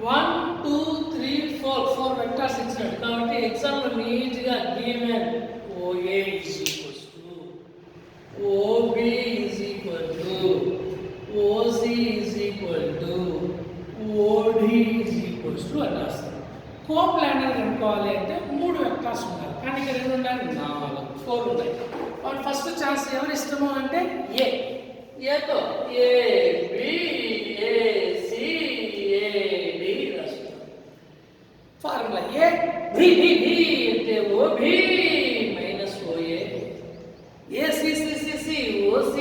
1 2 3 4 4 vectors ఇచ్చినాడు కాబట్టి example నీట్గా given OA is equals to OB is equal to OC is equal to OD is equals to అని రాస్తాం. Coplanar కనుక్కోవాలి అంటే 3 వెక్టర్స్ ఉండాలి కానీ ఇక్కడ ఎన్ని ఉండాలి 4 ఉన్నాయి. వాటి ఫస్ట్ ఛాన్స్ ఎవరు ఇష్టమో అంటే ఏతో ABC formula A B B B అంటే OB minus OA ACCCC OC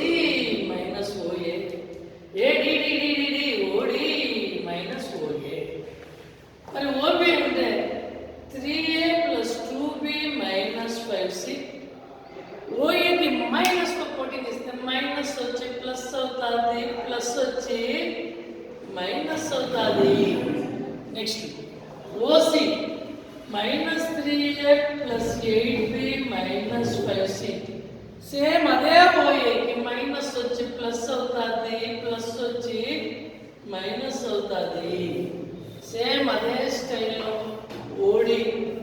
minus OA ADDDD OD minus OA. మరి OB అంటే 3A plus 2B minus 5C. OAకి minus తో పోటీ తీస్తే మైనస్ వచ్చి ప్లస్ అవుతుంది, ప్లస్ వచ్చి మైనస్ అవుతుంది. Next OC minus 3A plus 8B minus 5C. Same అదే OAకి మైనస్ వచ్చి ప్లస్ అవుతుంది, ప్లస్ వచ్చి మైనస్ అవుతుంది. సేమ్ అదే స్టైల్లో OD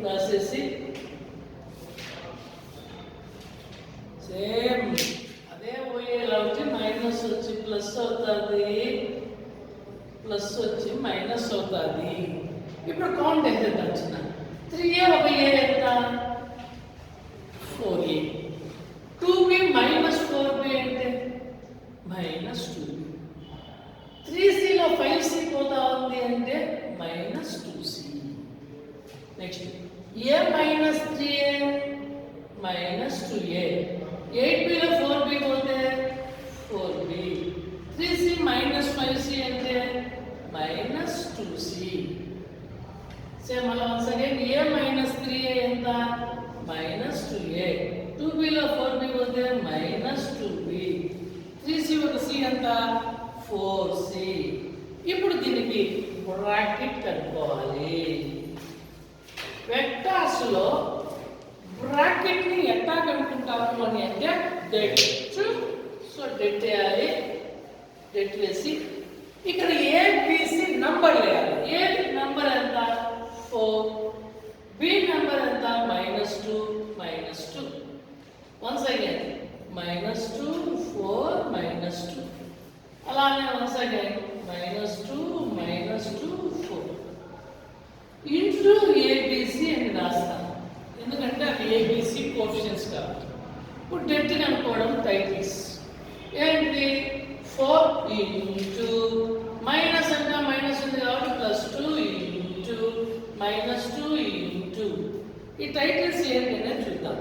రాసేసి సేమ్ అదే OA కాబట్టి మైనస్ వచ్చి ప్లస్ అవుతుంది, ప్లస్ వచ్చి మైనస్ అవుతుంది. ఇప్పుడు కౌంట్ ఎంత వచ్చిన 3A ఒక A ఎంత 4A. 2B మైనస్ 4B అంటే మైనస్ 2B. 3Cలో 5C పోతా ఉంది అంటే minus 2C. Next A minus 3A minus 2A. 8Bలో 4B పోతే 4B. 3C మైనస్ 5C అంటే మైనస్ 2C. సేమ్ అలా once again A minus 3A ఎంత మైనస్ 2A. 2Bలో 4B పోతే minus 2B. 3C ఒక C ఎంత 4C. ఇప్పుడు దీనికి బ్రాకెట్ కనుక్కోవాలి. వెక్టార్స్ లో బ్రాకెట్ ని ఎట్లా కనుక్కుంటాము అని అంటే డెట్. సో డెట్ వేయాలి. డెట్ వేసి ఇక్కడ ABC నంబర్ వేయాలి. A నంబర్ ఎంత 4, B నంబర్ ఎంత -2 -2. Once again -2 4 -2. అలానే వన్స్ అగైన్ -2 -2 4 ఇంటూ ABC అని రాస్తాను. ఎందుకంటే అవి ABC కోఎఫిషియెంట్స్ కాబట్టి. ఇప్పుడు డెట్ కనుక్కోవడం టైటిల్స్ ఏంటి 4 ఇంటూ మైనస్ అంటే మైనస్ ఉంది కాబట్టి +2 ఇంటూ -2 ఇంటూ ఈ టైటిల్స్ ఏంటనే చూద్దాం.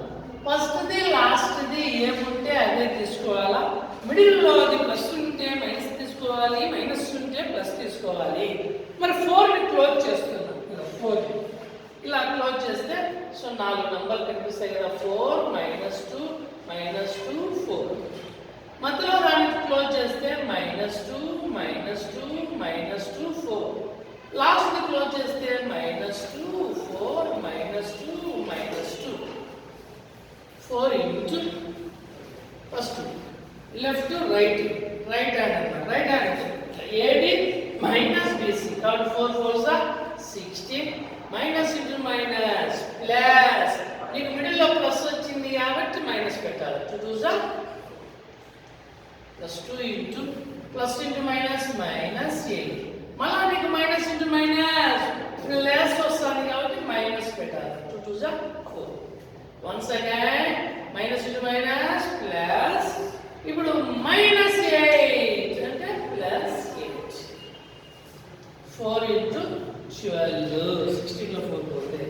ఫస్ట్ది లాస్ట్ది ఏముంటే అదే తీసుకోవాలా, మిడిల్లో అది ప్లస్ ఉంటే మైనస్ తీసుకోవాలి, మైనస్ ఉంటే ప్లస్ తీసుకోవాలి. మరి 4ని క్లోజ్ చేస్తున్నాం. 4 ఇలా క్లోజ్ చేస్తే సో 4 నంబర్లు కనిపిస్తాయి కదా 4 -2 -2 4. మధ్యలో దాన్ని క్లోజ్ చేస్తే -2 -2 -2 4. లాస్ట్ ని క్లోజ్ చేస్తే -2 4 -2 -2 4 into first left right hand అన్నమాట. Right hand AD minus BC కాబట్టి 4 4s are 16 minus into minus plus. నీకు మిడిల్ లో ప్లస్ వచ్చింది కాబట్టి మైనస్ పెట్టాలి. 2 2s are +2 into plus into minus -8. మళ్ళా నీకు మైనస్ ఇంటూ మైనస్ ప్లస్ వస్తుంది కాబట్టి మైనస్ పెట్టాలి. 2 2s are 4. Once again minus into minus plus. ఇప్పుడు -8 అంటే +8. 4 ఇంటూ 12 16 లో 4 పోతే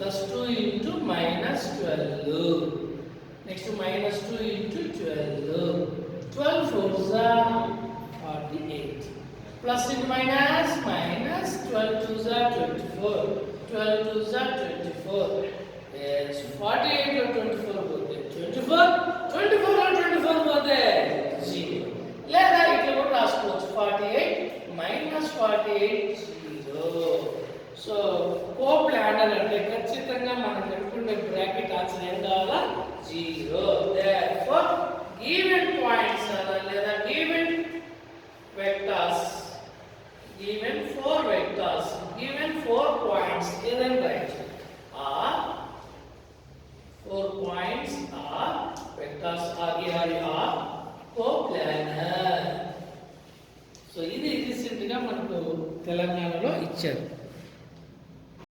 +2 into -12. Next -2 into 12 12 4s are 48. Plus into minus minus 12 2s are 24 12 2s are 24. 48 లో 24 పోతే 24 24 లో 24 పోతే 0. లేదా ఇట్లా కూడా రాసుకోవచ్చు 48 -48 0. సో కోప్లానర్ అంటే ఖచ్చితంగా మనం కనుక్కునే బ్రాకెట్ ఆన్సర్ ఏం కావాలా 0. దేర్ఫోర్ గివెన్ పాయింట్స్ లేదా given vectors given 4 vectors, given 4 points, then write are 4 points are vectors are coplanar. So ఇది రీసెంట్ గా మనకు తెలంగాణలో ఇచ్చారు.